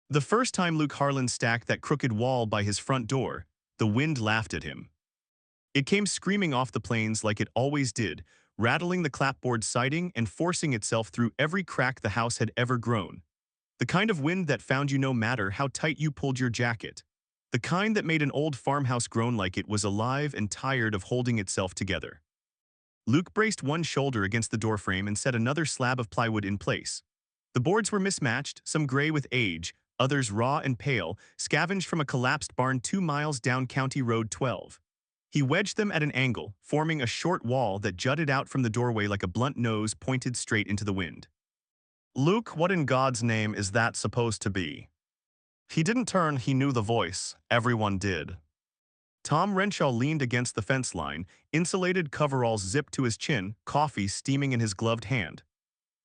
The first time Luke Harlan stacked that crooked wall by his front door, the wind laughed at him. It came screaming off the plains like it always did, rattling the clapboard siding and forcing itself through every crack the house had ever grown. The kind of wind that found you no matter how tight you pulled your jacket. The kind that made an old farmhouse groan like it was alive and tired of holding itself together. Luke braced one shoulder against the doorframe and set another slab of plywood in place. The boards were mismatched, some gray with age, others raw and pale, scavenged from a collapsed barn 2 miles down County Road 12. He wedged them at an angle, forming a short wall that jutted out from the doorway like a blunt nose pointed straight into the wind. Luke, what in God's name is that supposed to be? He didn't turn, he knew the voice. Everyone did. Tom Renshaw leaned against the fence line, insulated coveralls zipped to his chin, coffee steaming in his gloved hand.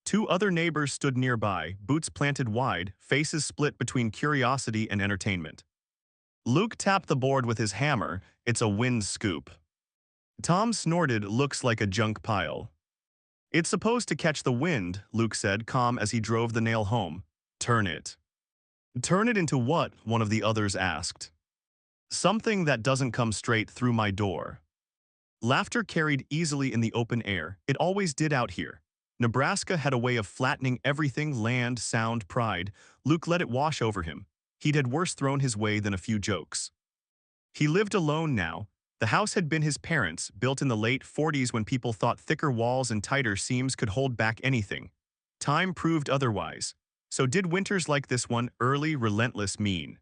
Two other neighbors stood nearby, boots planted wide, faces split between curiosity and entertainment. Luke tapped the board with his hammer. It's a wind scoop. Tom snorted, looks like a junk pile. It's supposed to catch the wind, Luke said, calm as he drove the nail home. Turn it. Turn it into what? One of the others asked. Something that doesn't come straight through my door. Laughter carried easily in the open air. It always did out here. Nebraska had a way of flattening everything, land, sound, pride. Luke let it wash over him. He'd had worse thrown his way than a few jokes. He lived alone now. The house had been his parents', built in the late 40s when people thought thicker walls and tighter seams could hold back anything. Time proved otherwise. So did winters like this one, early, relentless, mean.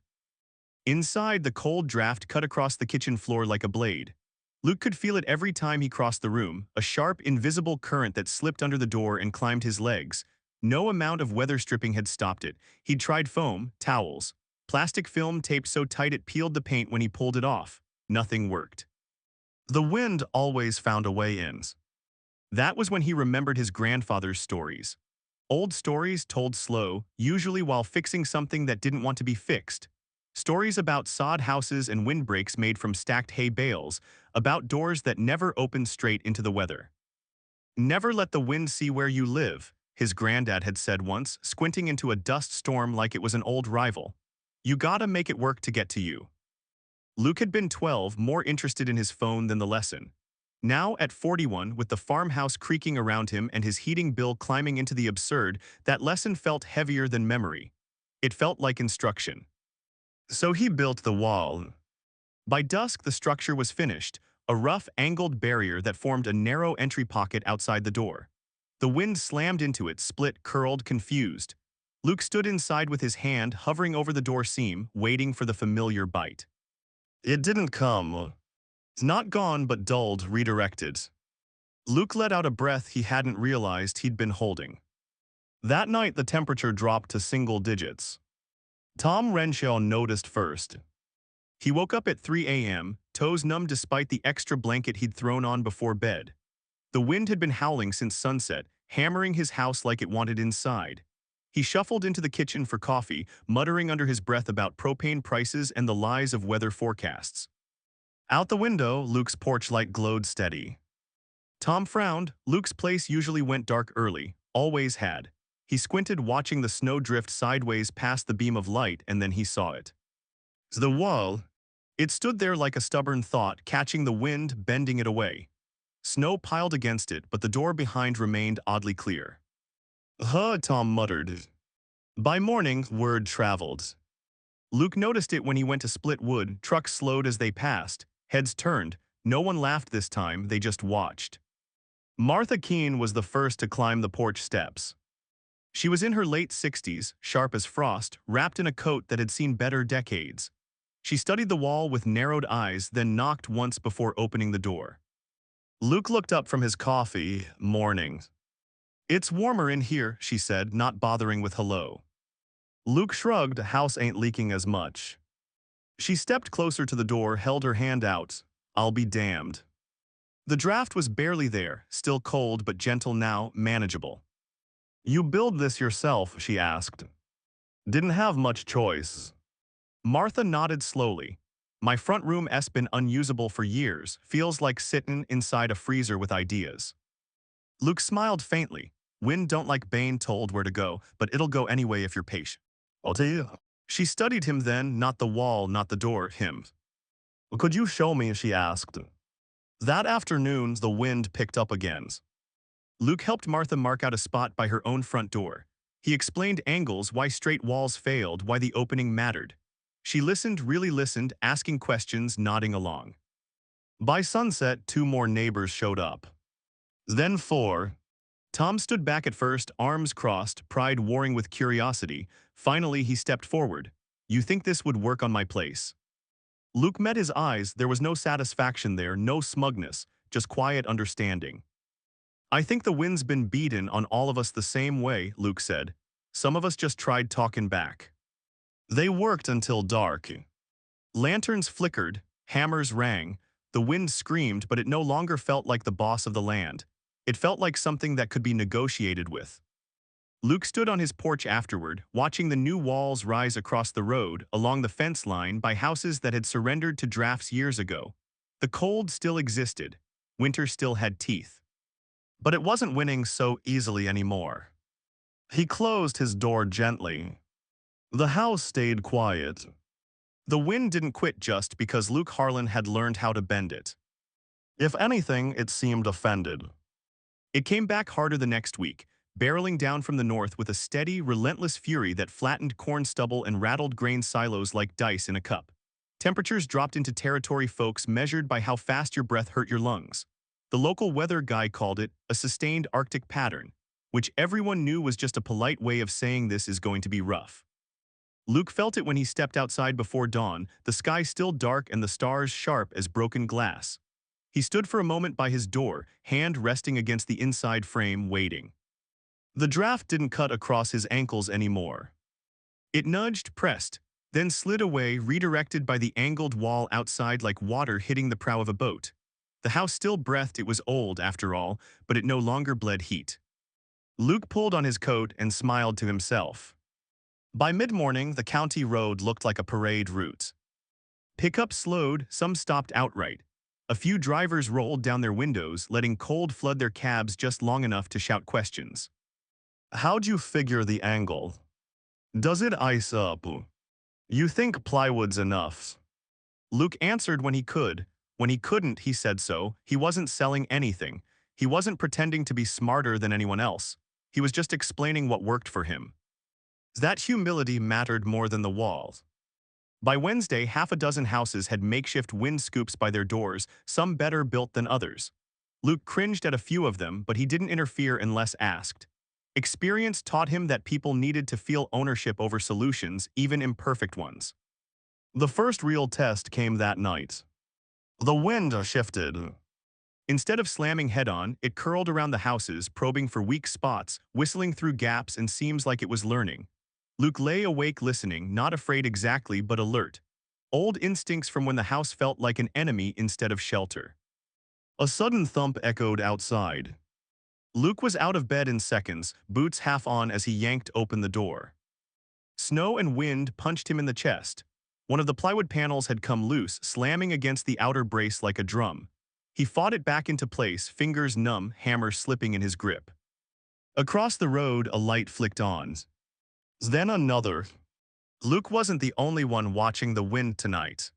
Inside, the cold draft cut across the kitchen floor like a blade. Luke could feel it every time he crossed the room, a sharp, invisible current that slipped under the door and climbed his legs. No amount of weather stripping had stopped it. He'd tried foam, towels, plastic film taped so tight it peeled the paint when he pulled it off. Nothing worked. The wind always found a way in. That was when he remembered his grandfather's stories. Old stories told slow, usually while fixing something that didn't want to be fixed. Stories about sod houses and windbreaks made from stacked hay bales, about doors that never opened straight into the weather. Never let the wind see where you live, his granddad had said once, squinting into a dust storm like it was an old rival. You gotta make it work to get to you. Luke had been 12, more interested in his phone than the lesson. Now, at 41, with the farmhouse creaking around him and his heating bill climbing into the absurd, that lesson felt heavier than memory. It felt like instruction. So he built the wall. By dusk, the structure was finished, a rough, angled barrier that formed a narrow entry pocket outside the door. The wind slammed into it, split, curled, confused. Luke stood inside with his hand hovering over the door seam, waiting for the familiar bite. It didn't come. Not gone, but dulled, redirected. Luke let out a breath he hadn't realized he'd been holding. That night, the temperature dropped to single digits. Tom Renshaw noticed first. He woke up at 3 a.m., toes numb despite the extra blanket he'd thrown on before bed. The wind had been howling since sunset, hammering his house like it wanted inside. He shuffled into the kitchen for coffee, muttering under his breath about propane prices and the lies of weather forecasts. Out the window, Luke's porch light glowed steady. Tom frowned. Luke's place usually went dark early, always had. He squinted, watching the snow drift sideways past the beam of light, and then he saw it. The wall. It stood there like a stubborn thought, catching the wind, bending it away. Snow piled against it, but the door behind remained oddly clear. Huh, Tom muttered. By morning, word traveled. Luke noticed it when he went to split wood. Trucks slowed as they passed. Heads turned. No one laughed this time, they just watched. Martha Keene was the first to climb the porch steps. She was in her late 60s, sharp as frost, wrapped in a coat that had seen better decades. She studied the wall with narrowed eyes, then knocked once before opening the door. Luke looked up from his coffee. Morning. It's warmer in here, she said, not bothering with hello. Luke shrugged. House ain't leaking as much. She stepped closer to the door, held her hand out. I'll be damned. The draft was barely there, still cold but gentle now, manageable. You build this yourself, she asked. Didn't have much choice. Martha nodded slowly. My front room's been unusable for years, feels like sittin' inside a freezer with ideas. Luke smiled faintly. Wind don't like Bane told where to go, but it'll go anyway if you're patient. I'll tell you. She studied him then, not the wall, not the door, him. Could you show me, she asked. That afternoon, the wind picked up again. Luke helped Martha mark out a spot by her own front door. He explained angles, why straight walls failed, why the opening mattered. She listened, really listened, asking questions, nodding along. By sunset, 2 more neighbors showed up. Then 4. Tom stood back at first, arms crossed, pride warring with curiosity. Finally, he stepped forward. You think this would work on my place? Luke met his eyes. There was no satisfaction there, no smugness, just quiet understanding. I think the wind's been beaten on all of us the same way, Luke said. Some of us just tried talking back. They worked until dark. Lanterns flickered, hammers rang, the wind screamed, but it no longer felt like the boss of the land. It felt like something that could be negotiated with. Luke stood on his porch afterward, watching the new walls rise across the road, along the fence line by houses that had surrendered to drafts years ago. The cold still existed. Winter still had teeth. But it wasn't winning so easily anymore. He closed his door gently. The house stayed quiet. The wind didn't quit just because Luke Harlan had learned how to bend it. If anything, it seemed offended. It came back harder the next week, barreling down from the north with a steady, relentless fury that flattened corn stubble and rattled grain silos like dice in a cup. Temperatures dropped into territory folks measured by how fast your breath hurt your lungs. The local weather guy called it a sustained Arctic pattern, which everyone knew was just a polite way of saying this is going to be rough. Luke felt it when he stepped outside before dawn, the sky still dark and the stars sharp as broken glass. He stood for a moment by his door, hand resting against the inside frame, waiting. The draft didn't cut across his ankles anymore. It nudged, pressed, then slid away, redirected by the angled wall outside like water hitting the prow of a boat. The house still breathed. It was old, after all, but it no longer bled heat. Luke pulled on his coat and smiled to himself. By mid-morning, the county road looked like a parade route. Pickups slowed, some stopped outright. A few drivers rolled down their windows, letting cold flood their cabs just long enough to shout questions. How'd you figure the angle? Does it ice up? You think plywood's enough? Luke answered when he could. When he couldn't, he said so. He wasn't selling anything. He wasn't pretending to be smarter than anyone else. He was just explaining what worked for him. That humility mattered more than the walls. By Wednesday, half a dozen houses had makeshift wind scoops by their doors, some better built than others. Luke cringed at a few of them, but he didn't interfere unless asked. Experience taught him that people needed to feel ownership over solutions, even imperfect ones. The first real test came that night. The wind shifted. Instead of slamming head-on, it curled around the houses, probing for weak spots, whistling through gaps and seams like it was learning. Luke lay awake listening, not afraid exactly but alert. Old instincts from when the house felt like an enemy instead of shelter. A sudden thump echoed outside. Luke was out of bed in seconds, boots half on as he yanked open the door. Snow and wind punched him in the chest. One of the plywood panels had come loose, slamming against the outer brace like a drum. He fought it back into place, fingers numb, hammer slipping in his grip. Across the road, a light flicked on. Then another. Luke wasn't the only one watching the wind tonight.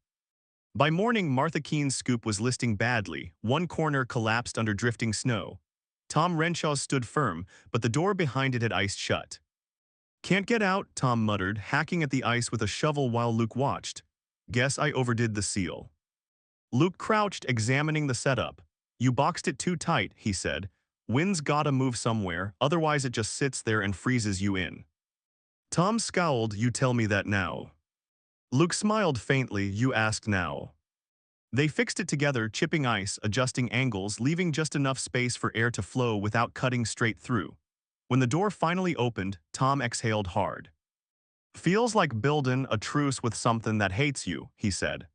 By morning, Martha Keene's scoop was listing badly. One corner collapsed under drifting snow. Tom Renshaw's stood firm, but the door behind it had iced shut. Can't get out, Tom muttered, hacking at the ice with a shovel while Luke watched. Guess I overdid the seal. Luke crouched, examining the setup. You boxed it too tight, he said. Wind's gotta move somewhere, otherwise it just sits there and freezes you in. Tom scowled. You tell me that now. Luke smiled faintly. You asked now. They fixed it together, chipping ice, adjusting angles, leaving just enough space for air to flow without cutting straight through. When the door finally opened, Tom exhaled hard. Feels like building a truce with something that hates you, he said.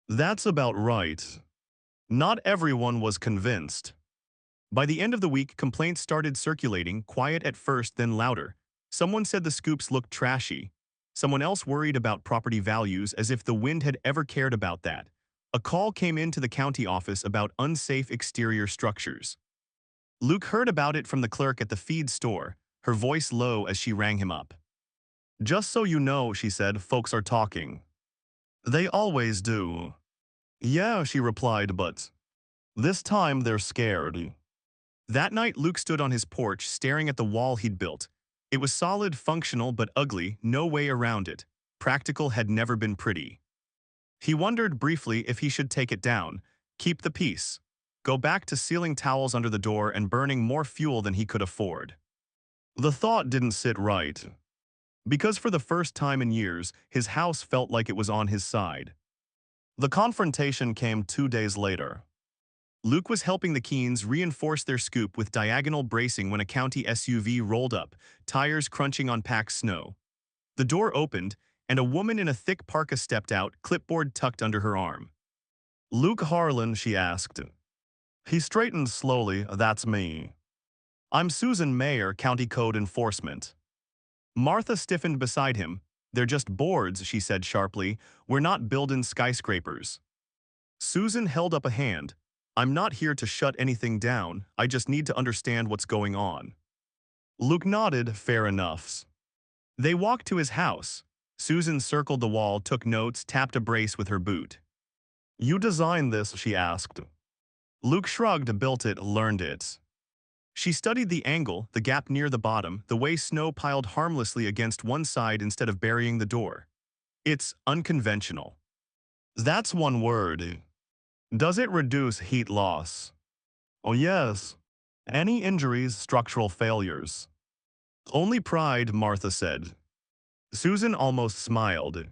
That's about right. Not everyone was convinced. By the end of the week, complaints started circulating, quiet at first, then louder. Someone said the scoops looked trashy. Someone else worried about property values, as if the wind had ever cared about that. A call came into the county office about unsafe exterior structures. Luke heard about it from the clerk at the feed store, her voice low as she rang him up. Just so you know, she said, folks are talking. They always do. Yeah, she replied, but this time they're scared. That night, Luke stood on his porch staring at the wall he'd built. It was solid, functional, but ugly, no way around it. Practical had never been pretty. He wondered briefly if he should take it down, keep the peace, go back to sealing towels under the door and burning more fuel than he could afford. The thought didn't sit right. Because for the first time in years, his house felt like it was on his side. The confrontation came 2 days later. Luke was helping the Keens reinforce their scoop with diagonal bracing when a county SUV rolled up, tires crunching on packed snow. The door opened, and a woman in a thick parka stepped out, clipboard tucked under her arm. "Luke Harlan," she asked. He straightened slowly. "That's me. I'm Susan Mayer, County Code Enforcement." Martha stiffened beside him. "They're just boards," she said sharply. "We're not building skyscrapers." Susan held up a hand. "I'm not here to shut anything down. I just need to understand what's going on." Luke nodded. "Fair enough." They walked to his house. Susan circled the wall, took notes, tapped a brace with her boot. "You designed this?" she asked. Luke shrugged. "Built it, learned it." She studied the angle, the gap near the bottom, the way snow piled harmlessly against one side instead of burying the door. "It's unconventional." "That's one word." "Does it reduce heat loss?" "Oh yes." "Any injuries, structural failures?" "Only pride," Martha said. Susan almost smiled.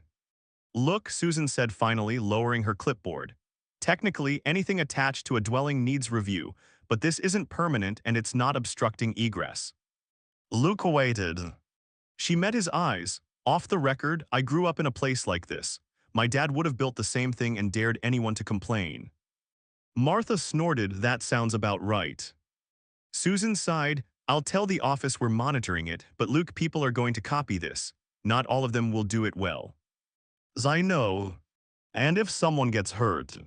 "Look," Susan said finally, lowering her clipboard. "Technically, anything attached to a dwelling needs review, but this isn't permanent and it's not obstructing egress." Luke waited. She met his eyes. "Off the record, I grew up in a place like this. My dad would have built the same thing and dared anyone to complain." Martha snorted. "That sounds about right." Susan sighed. "I'll tell the office we're monitoring it, but Luke, people are going to copy this. Not all of them will do it well." "I know. And if someone gets hurt."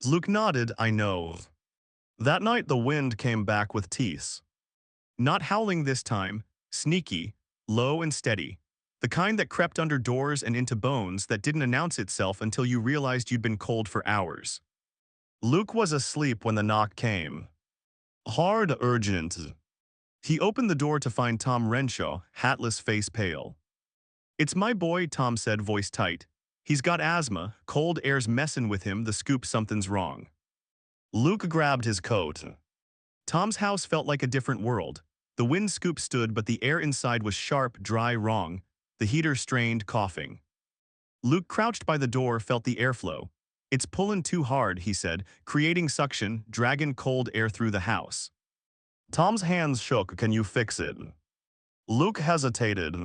Luke nodded. "I know." That night the wind came back with teeth. Not howling this time, sneaky, low and steady. The kind that crept under doors and into bones that didn't announce itself until you realized you'd been cold for hours. Luke was asleep when the knock came. Hard, urgent. He opened the door to find Tom Renshaw, hatless, face pale. "It's my boy," Tom said, voice tight. "He's got asthma, cold air's messin' with him, the scoop, something's wrong." Luke grabbed his coat. Tom's house felt like a different world. The wind scoop stood, but the air inside was sharp, dry, wrong. The heater strained, coughing. Luke, crouched by the door, felt the airflow. "It's pulling too hard," he said, creating suction, dragging cold air through the house. Tom's hands shook. "Can you fix it?" Luke hesitated.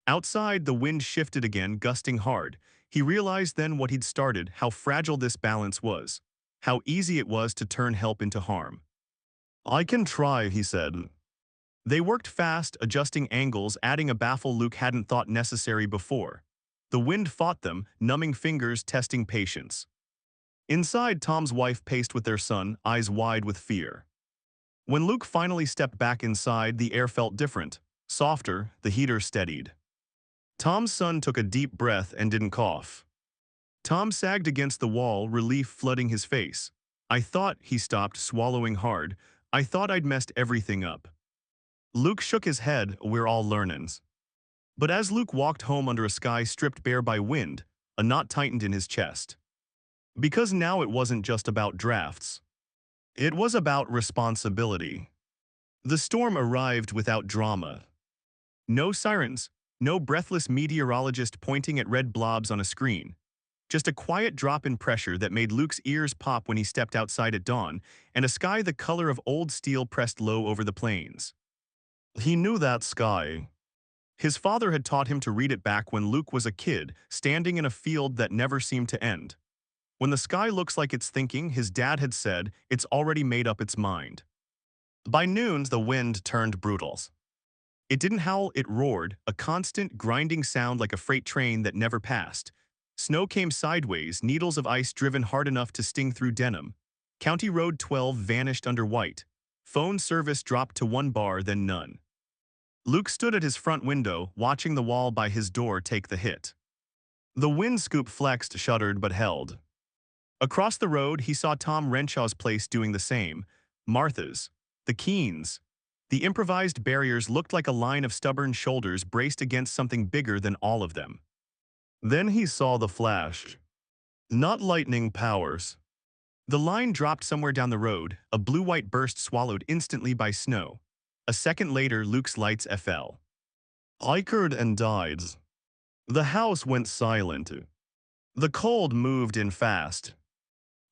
Outside, the wind shifted again, gusting hard. He realized then what he'd started, how fragile this balance was, how easy it was to turn help into harm. "I can try," he said. They worked fast, adjusting angles, adding a baffle Luke hadn't thought necessary before. The wind fought them, numbing fingers, testing patience. Inside, Tom's wife paced with their son, eyes wide with fear. When Luke finally stepped back inside, the air felt different, softer, the heater steadied. Tom's son took a deep breath and didn't cough. Tom sagged against the wall, relief flooding his face. "I thought," he stopped, swallowing hard, "I thought I'd messed everything up." Luke shook his head. "We're all learnin's." But as Luke walked home under a sky stripped bare by wind, a knot tightened in his chest. Because now it wasn't just about drafts. It was about responsibility. The storm arrived without drama. No sirens, no breathless meteorologist pointing at red blobs on a screen. Just a quiet drop in pressure that made Luke's ears pop when he stepped outside at dawn, and a sky the color of old steel pressed low over the plains. He knew that sky. His father had taught him to read it back when Luke was a kid, standing in a field that never seemed to end. When the sky looks like it's thinking, his dad had said, it's already made up its mind. By noon, the wind turned brutal. It didn't howl, it roared, a constant, grinding sound like a freight train that never passed. Snow came sideways, needles of ice driven hard enough to sting through denim. County Road 12 vanished under white. Phone service dropped to 1 bar, then none. Luke stood at his front window, watching the wall by his door take the hit. The wind scoop flexed, shuddered, but held. Across the road, he saw Tom Renshaw's place doing the same. Martha's. The Keens. The improvised barriers looked like a line of stubborn shoulders braced against something bigger than all of them. Then he saw the flash. Not lightning powers. The line dropped somewhere down the road, a blue-white burst swallowed instantly by snow. A second later, Luke's lights fell. Icard and died. The house went silent. The cold moved in fast.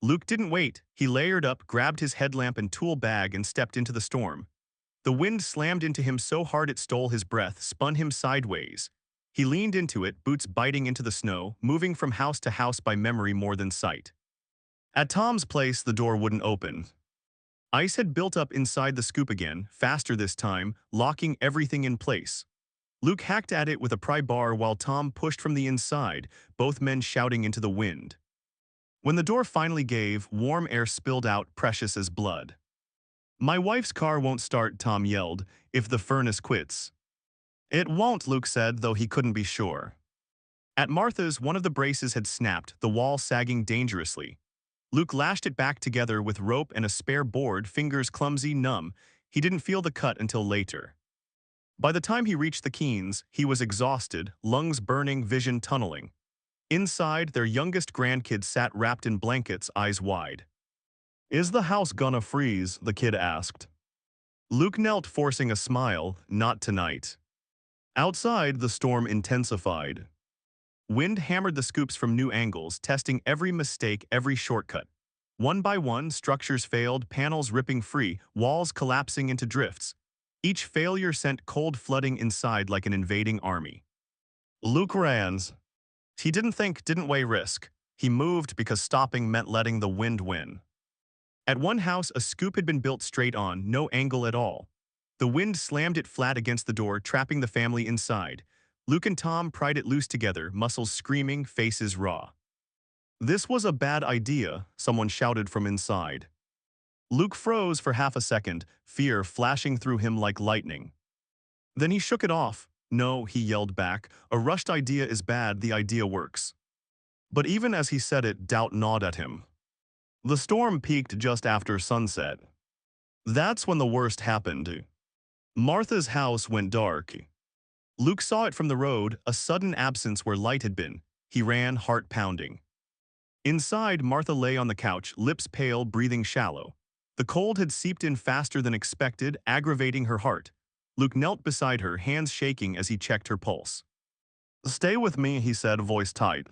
Luke didn't wait. He layered up, grabbed his headlamp and tool bag and stepped into the storm. The wind slammed into him so hard it stole his breath, spun him sideways. He leaned into it, boots biting into the snow, moving from house to house by memory more than sight. At Tom's place, the door wouldn't open. Ice had built up inside the scoop again, faster this time, locking everything in place. Luke hacked at it with a pry bar while Tom pushed from the inside, both men shouting into the wind. When the door finally gave, warm air spilled out, precious as blood. "My wife's car won't start," Tom yelled, "if the furnace quits." "It won't," Luke said, though he couldn't be sure. At Martha's, one of the braces had snapped, the wall sagging dangerously. Luke lashed it back together with rope and a spare board, fingers clumsy, numb. He didn't feel the cut until later. By the time he reached the Keens, he was exhausted, lungs burning, vision tunneling. Inside, their youngest grandkid sat wrapped in blankets, eyes wide. "Is the house gonna freeze?" the kid asked. Luke knelt, forcing a smile. "Not tonight." Outside, the storm intensified. Wind hammered the scoops from new angles, testing every mistake, every shortcut. One by one, structures failed, panels ripping free, walls collapsing into drifts. Each failure sent cold flooding inside like an invading army. Luke ran. He didn't think, didn't weigh risk. He moved because stopping meant letting the wind win. At one house, a scoop had been built straight on, no angle at all. The wind slammed it flat against the door, trapping the family inside. Luke and Tom pried it loose together, muscles screaming, faces raw. "This was a bad idea," someone shouted from inside. Luke froze for half a second, fear flashing through him like lightning. Then he shook it off. "No," he yelled back, "a rushed idea is bad, the idea works." But even as he said it, doubt gnawed at him. The storm peaked just after sunset. That's when the worst happened. Martha's house went dark. Luke saw it from the road, a sudden absence where light had been. He ran, heart pounding. Inside, Martha lay on the couch, lips pale, breathing shallow. The cold had seeped in faster than expected, aggravating her heart. Luke knelt beside her, hands shaking as he checked her pulse. "Stay with me," he said, voice tight.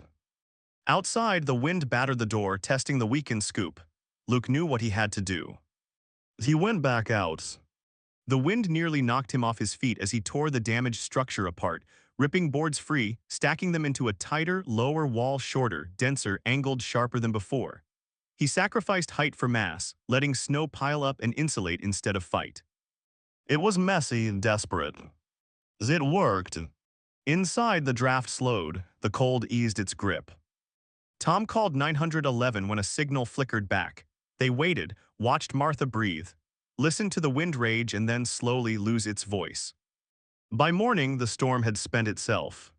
Outside, the wind battered the door, testing the weakened scoop. Luke knew what he had to do. He went back out. The wind nearly knocked him off his feet as he tore the damaged structure apart, ripping boards free, stacking them into a tighter, lower wall, shorter, denser, angled, sharper than before. He sacrificed height for mass, letting snow pile up and insulate instead of fight. It was messy and desperate. It worked. Inside, the draft slowed, the cold eased its grip. Tom called 911 when a signal flickered back. They waited, watched Martha breathe, listened to the wind rage and then slowly lose its voice. By morning, the storm had spent itself.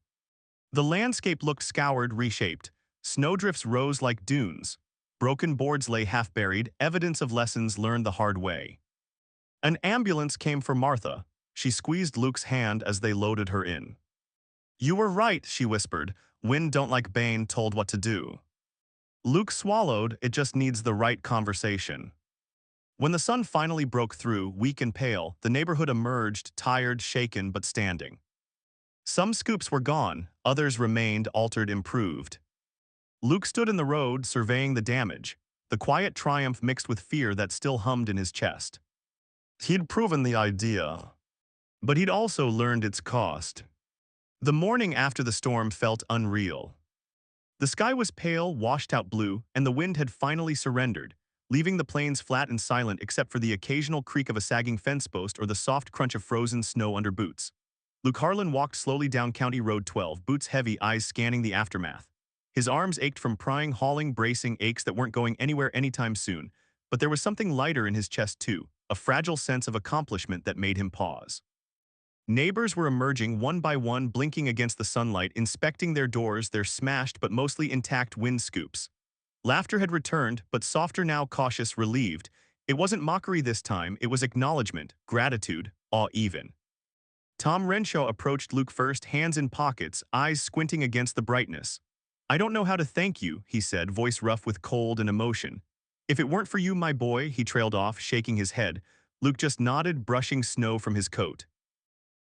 The landscape looked scoured, reshaped. Snowdrifts rose like dunes. Broken boards lay half-buried, evidence of lessons learned the hard way. An ambulance came for Martha. She squeezed Luke's hand as they loaded her in. "You were right," she whispered. "Wind don't like Bane told what to do." Luke swallowed, it just needs the right conversation. When the sun finally broke through, weak and pale, the neighborhood emerged, tired, shaken, but standing. Some scoops were gone, others remained, altered, improved. Luke stood in the road, surveying the damage, the quiet triumph mixed with fear that still hummed in his chest. He'd proven the idea, but he'd also learned its cost. The morning after the storm felt unreal. The sky was pale, washed-out blue, and the wind had finally surrendered, leaving the plains flat and silent except for the occasional creak of a sagging fence post or the soft crunch of frozen snow under boots. Luke Harlan walked slowly down County Road 12, boots heavy, eyes scanning the aftermath. His arms ached from prying, hauling, bracing, aches that weren't going anywhere anytime soon, but there was something lighter in his chest too, a fragile sense of accomplishment that made him pause. Neighbors were emerging one by one, blinking against the sunlight, inspecting their doors, their smashed but mostly intact wind scoops. Laughter had returned, but softer now, cautious, relieved. It wasn't mockery this time, it was acknowledgement, gratitude, awe even. Tom Renshaw approached Luke first, hands in pockets, eyes squinting against the brightness. "I don't know how to thank you," he said, voice rough with cold and emotion. "If it weren't for you, my boy," he trailed off, shaking his head. Luke just nodded, brushing snow from his coat.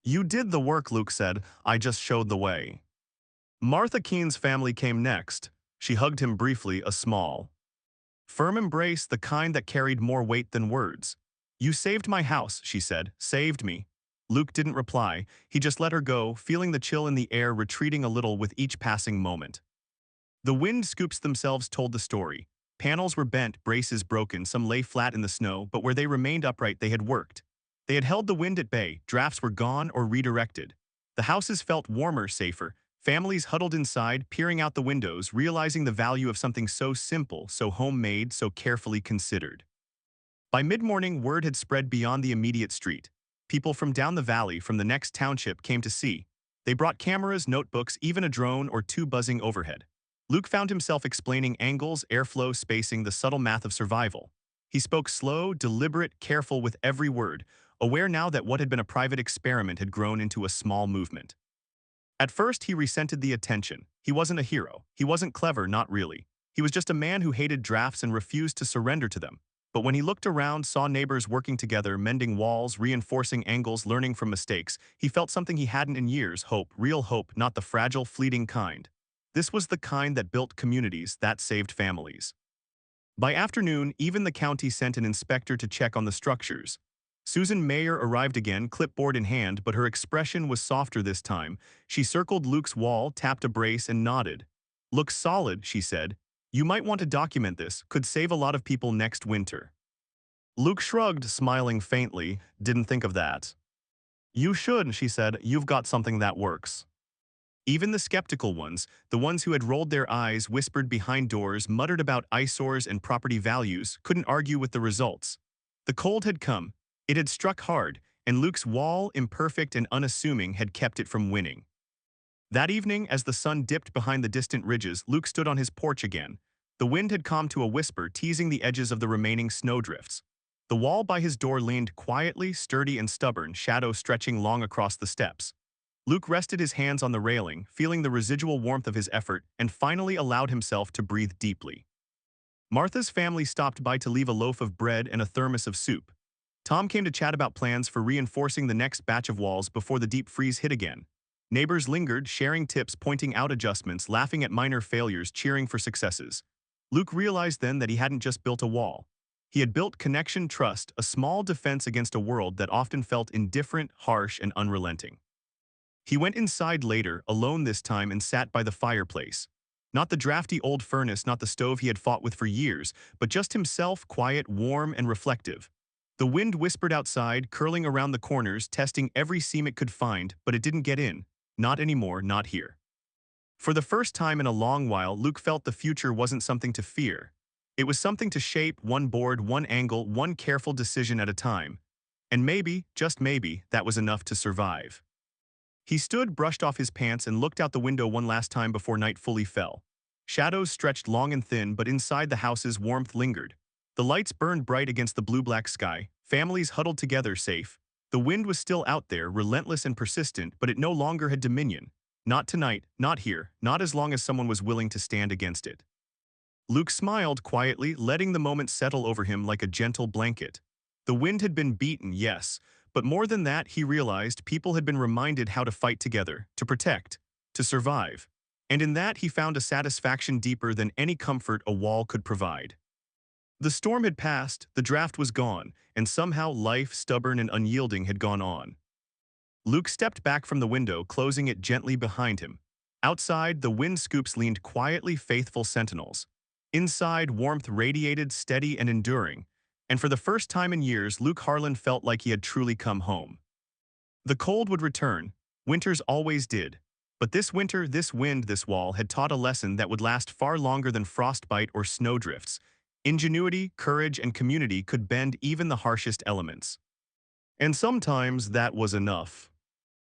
"You did the work," Luke said. "I just showed the way." Martha Keene's family came next. She hugged him briefly, a small, firm embrace, the kind that carried more weight than words. "You saved my house," she said. "Saved me." Luke didn't reply. He just let her go, feeling the chill in the air retreating a little with each passing moment. The wind scoops themselves told the story. Panels were bent, braces broken, some lay flat in the snow, but where they remained upright they had worked. They had held the wind at bay, drafts were gone or redirected. The houses felt warmer, safer. Families huddled inside, peering out the windows, realizing the value of something so simple, so homemade, so carefully considered. By mid-morning, word had spread beyond the immediate street. People from down the valley, from the next township, came to see. They brought cameras, notebooks, even a drone or two buzzing overhead. Luke found himself explaining angles, airflow, spacing, the subtle math of survival. He spoke slow, deliberate, careful with every word, aware now that what had been a private experiment had grown into a small movement. At first, he resented the attention. He wasn't a hero. He wasn't clever, not really. He was just a man who hated drafts and refused to surrender to them. But when he looked around, saw neighbors working together, mending walls, reinforcing angles, learning from mistakes, he felt something he hadn't in years: hope, real hope, not the fragile, fleeting kind. This was the kind that built communities, that saved families. By afternoon, even the county sent an inspector to check on the structures. Susan Mayer arrived again, clipboard in hand, but her expression was softer this time. She circled Luke's wall, tapped a brace, and nodded. "Looks solid," she said. "You might want to document this, could save a lot of people next winter." Luke shrugged, smiling faintly. "Didn't think of that." "You should," she said. "You've got something that works." Even the skeptical ones, the ones who had rolled their eyes, whispered behind doors, muttered about eyesores and property values, couldn't argue with the results. The cold had come. It had struck hard, and Luke's wall, imperfect and unassuming, had kept it from winning. That evening, as the sun dipped behind the distant ridges, Luke stood on his porch again. The wind had calmed to a whisper, teasing the edges of the remaining snowdrifts. The wall by his door leaned quietly, sturdy and stubborn, shadow stretching long across the steps. Luke rested his hands on the railing, feeling the residual warmth of his effort, and finally allowed himself to breathe deeply. Martha's family stopped by to leave a loaf of bread and a thermos of soup. Tom came to chat about plans for reinforcing the next batch of walls before the deep freeze hit again. Neighbors lingered, sharing tips, pointing out adjustments, laughing at minor failures, cheering for successes. Luke realized then that he hadn't just built a wall. He had built connection, trust, a small defense against a world that often felt indifferent, harsh, and unrelenting. He went inside later, alone this time, and sat by the fireplace. Not the drafty old furnace, not the stove he had fought with for years, but just himself, quiet, warm, and reflective. The wind whispered outside, curling around the corners, testing every seam it could find, but it didn't get in. Not anymore, not here. For the first time in a long while, Luke felt the future wasn't something to fear. It was something to shape, one board, one angle, one careful decision at a time. And maybe, just maybe, that was enough to survive. He stood, brushed off his pants, and looked out the window one last time before night fully fell. Shadows stretched long and thin, but inside the houses warmth lingered. The lights burned bright against the blue-black sky, families huddled together safe. The wind was still out there, relentless and persistent, but it no longer had dominion. Not tonight, not here, not as long as someone was willing to stand against it. Luke smiled quietly, letting the moment settle over him like a gentle blanket. The wind had been beaten, yes, but more than that, he realized people had been reminded how to fight together, to protect, to survive. And in that, he found a satisfaction deeper than any comfort a wall could provide. The storm had passed, the draft was gone, and somehow life, stubborn and unyielding, had gone on. Luke stepped back from the window, closing it gently behind him. Outside, the wind scoops leaned quietly, faithful sentinels. Inside, warmth radiated, steady and enduring. And for the first time in years, Luke Harlan felt like he had truly come home. The cold would return. Winters always did. But this winter, this wind, this wall had taught a lesson that would last far longer than frostbite or snowdrifts. Ingenuity, courage, and community could bend even the harshest elements. And sometimes that was enough.